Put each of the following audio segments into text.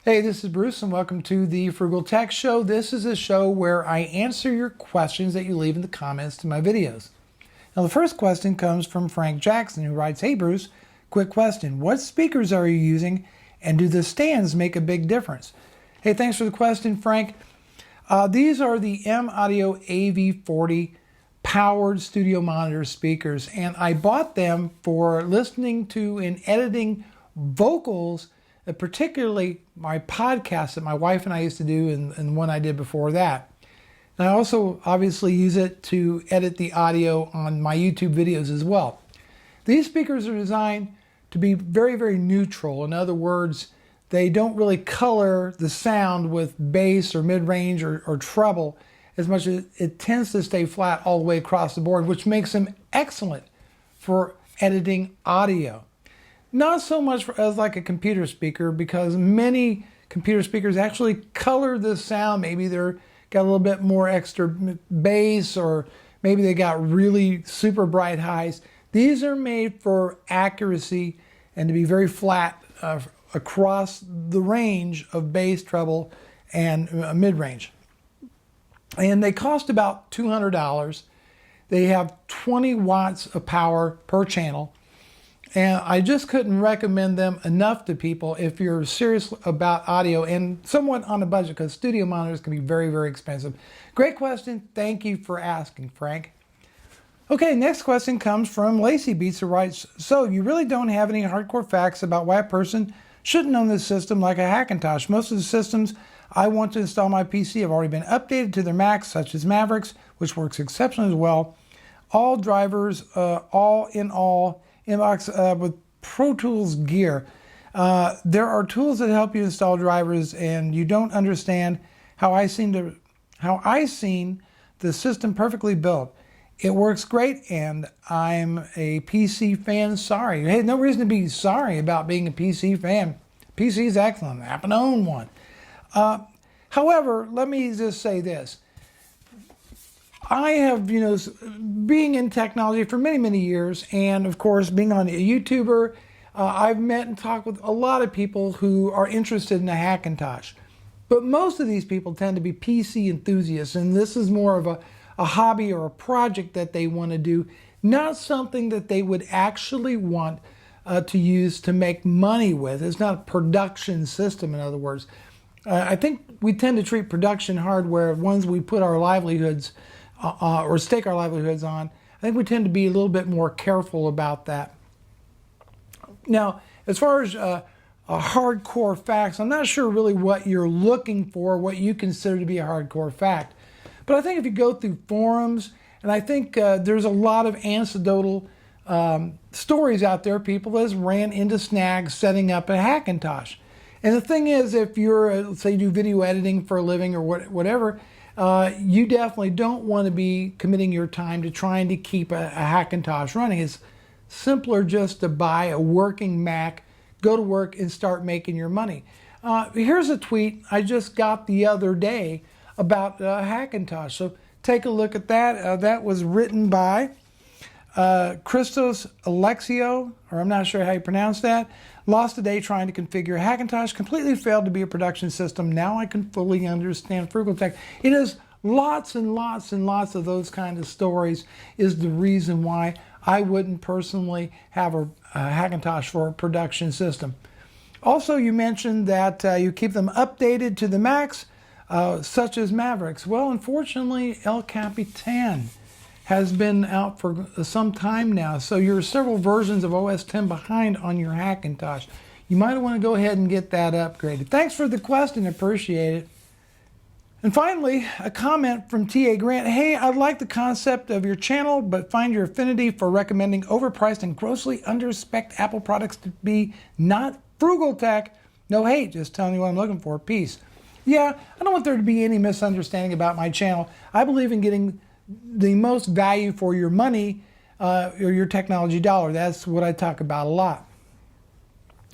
Hey, this is Bruce and welcome to the Frugal Tech Show. This is a show where I answer your questions that you leave in the comments to my videos. Now the first question comes from Frank Jackson, who writes, "Hey Bruce, quick question. What speakers are you using and do the stands make a big difference?" Hey, thanks for the question, Frank. These are the M Audio AV40 powered studio monitor speakers, and I bought them for listening to and editing vocals, particularly my podcast that my wife and I used to do and one I did before that. And I also obviously use it to edit the audio on my YouTube videos as well. These speakers are designed to be very, very neutral. In other words, they don't really color the sound with bass or mid-range or treble as much as it tends to stay flat all the way across the board, which makes them excellent for editing audio. Not so much as like a computer speaker, because many computer speakers actually color the sound. Maybe they're got a little bit more extra bass, or maybe they got really super bright highs. These are made for accuracy and to be very flat across the range of bass, treble, and mid-range. And they cost about $200. They have 20 watts of power per channel. And I just couldn't recommend them enough to people if you're serious about audio and somewhat on a budget, because studio monitors can be very, very expensive. Great question. Thank you for asking, Frank. Okay, next question comes from Lacey Beats, who writes, "So you really don't have any hardcore facts about why a person shouldn't own this system like a Hackintosh? Most of the systems I want to install on my PC have already been updated to their Macs, such as Mavericks, which works exceptionally well. All drivers, all in all, inbox with Pro Tools gear. There are tools that help you install drivers, and you don't understand how I seen the system perfectly built. It works great, and I'm a PC fan. Sorry." Hey, no reason to be sorry about being a PC fan. PC is excellent. I happen to own one. However, let me just say this. I have, being in technology for many, many years, and of course, being on a YouTuber, I've met and talked with a lot of people who are interested in a Hackintosh. But most of these people tend to be PC enthusiasts, and this is more of a hobby or a project that they want to do, not something that they would actually want to use to make money with. It's not a production system, in other words. I think we tend to treat production hardware, ones we put our livelihoods or stake our livelihoods on. I think we tend to be a little bit more careful about that. Now, as far as hardcore facts, I'm not sure really what you're looking for, what you consider to be a hardcore fact. But I think if you go through forums, and I think there's a lot of anecdotal stories out there, people that ran into snags setting up a Hackintosh. And the thing is, if you're, say, you do video editing for a living or whatever, you definitely don't want to be committing your time to trying to keep a Hackintosh running. It's simpler just to buy a working Mac, go to work, and start making your money. Here's a tweet I just got the other day about Hackintosh. So take a look at that. That was written by Christos Alexio, or I'm not sure how you pronounce that. "Lost a day trying to configure Hackintosh. Completely failed to be a production system. Now I can fully understand Frugal Tech." It is lots and lots and lots of those kind of stories is the reason why I wouldn't personally have a Hackintosh for a production system. Also, you mentioned that you keep them updated to the Macs, such as Mavericks. Well, unfortunately, El Capitan has been out for some time now, so you're several versions of OS 10 behind on your Hackintosh. You might want to go ahead and get that upgraded. Thanks for the question, appreciate it. And finally, a comment from T.A. Grant. "Hey, I like the concept of your channel, but find your affinity for recommending overpriced and grossly under-spec'd Apple products to be not Frugal Tech. No hate, just telling you what I'm looking for. Peace." Yeah, I don't want there to be any misunderstanding about my channel. I believe in getting the most value for your money or your technology dollar. That's what I talk about a lot.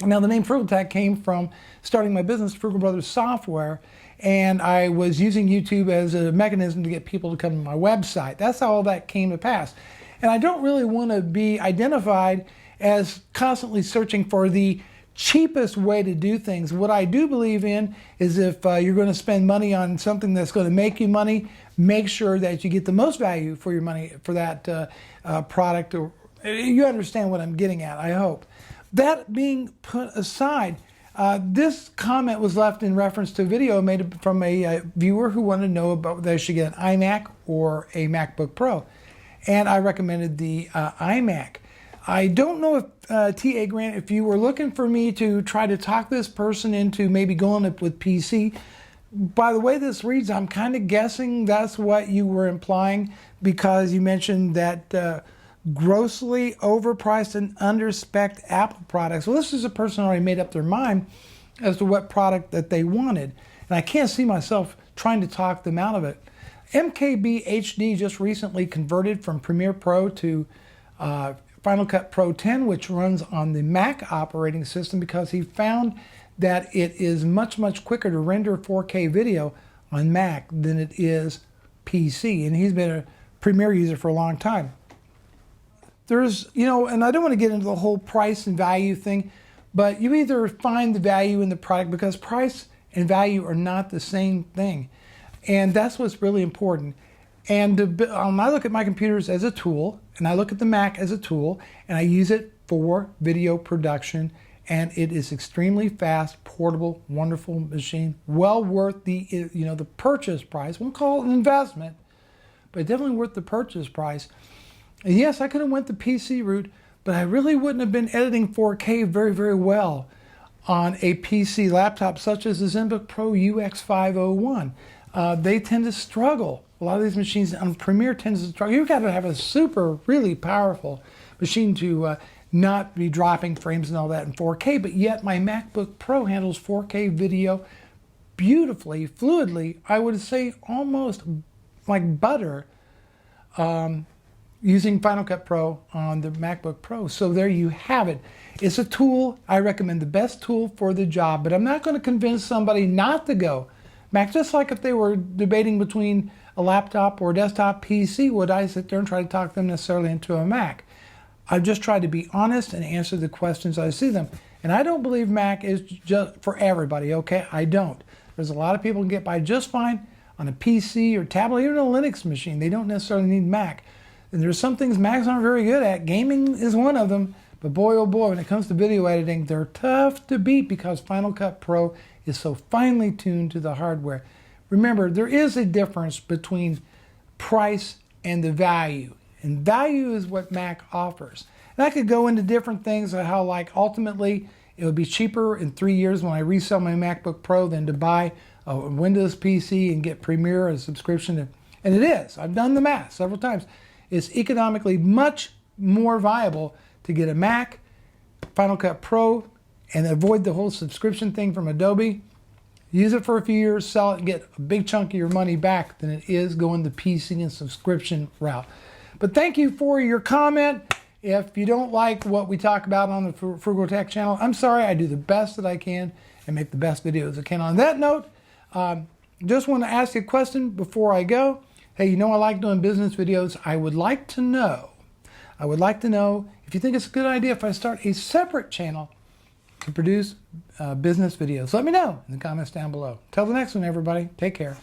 Now, the name Frugal Tech came from starting my business, Frugal Brothers Software, and I was using YouTube as a mechanism to get people to come to my website. That's how all that came to pass. And I don't really want to be identified as constantly searching for the cheapest way to do things. What I do believe in is if you're going to spend money on something that's going to make you money, make sure that you get the most value for your money for that product. Or you understand what I'm getting at, I hope. That being put aside, this comment was left in reference to a video made from a viewer who wanted to know about whether they should get an iMac or a MacBook Pro. And I recommended the iMac. I don't know if, T.A. Grant, if you were looking for me to try to talk this person into maybe going up with PC. By the way this reads, I'm kind of guessing that's what you were implying, because you mentioned that grossly overpriced and under-spec'd Apple products. Well, this is a person who already made up their mind as to what product that they wanted. And I can't see myself trying to talk them out of it. MKB HD just recently converted from Premiere Pro to Final Cut Pro 10, which runs on the Mac operating system, because he found that it is much, much quicker to render 4K video on Mac than it is PC. And he's been a Premiere user for a long time. There's, and I don't want to get into the whole price and value thing, but you either find the value in the product, because price and value are not the same thing. And that's what's really important. And I look at my computers as a tool, and I look at the Mac as a tool, and I use it for video production, and it is extremely fast, portable, wonderful machine, well worth the the purchase price. Won't call it an investment, but definitely worth the purchase price. And yes, I could have went the PC route, but I really wouldn't have been editing 4K very, very well on a PC laptop such as the ZenBook Pro UX501. They tend to struggle. A lot of these machines on Premiere tends to struggle. You've got to have a really powerful machine to not be dropping frames and all that in 4K, but yet my MacBook Pro handles 4K video beautifully, fluidly, I would say almost like butter, using Final Cut Pro on the MacBook Pro. So there you have it. It's a tool. I recommend the best tool for the job, but I'm not going to convince somebody not to go Mac. Just like if they were debating between a laptop or a desktop PC, would I sit there and try to talk them necessarily into a Mac? I've just tried to be honest and answer the questions as I see them. And I don't believe Mac is just for everybody, okay? I don't. There's a lot of people who can get by just fine on a PC or tablet, even a Linux machine. They don't necessarily need Mac. And there's some things Macs aren't very good at. Gaming is one of them. But boy, oh boy, when it comes to video editing, they're tough to beat, because Final Cut Pro is so finely tuned to the hardware. Remember, there is a difference between price and the value. And value is what Mac offers. And I could go into different things on how, like, ultimately it would be cheaper in 3 years when I resell my MacBook Pro than to buy a Windows PC and get Premiere as a subscription. And it is. I've done the math several times. It's economically much more viable to get a Mac, Final Cut Pro, and avoid the whole subscription thing from Adobe. Use it for a few years, sell it, and get a big chunk of your money back than it is going the PC and subscription route. But thank you for your comment. If you don't like what we talk about on the Frugal Tech channel, I'm sorry. I do the best that I can and make the best videos I can. On that note, just want to ask you a question before I go. Hey, I like doing business videos. I would like to know if you think it's a good idea if I start a separate channel to produce business videos. Let me know in the comments down below. Till the next one, everybody. Take care.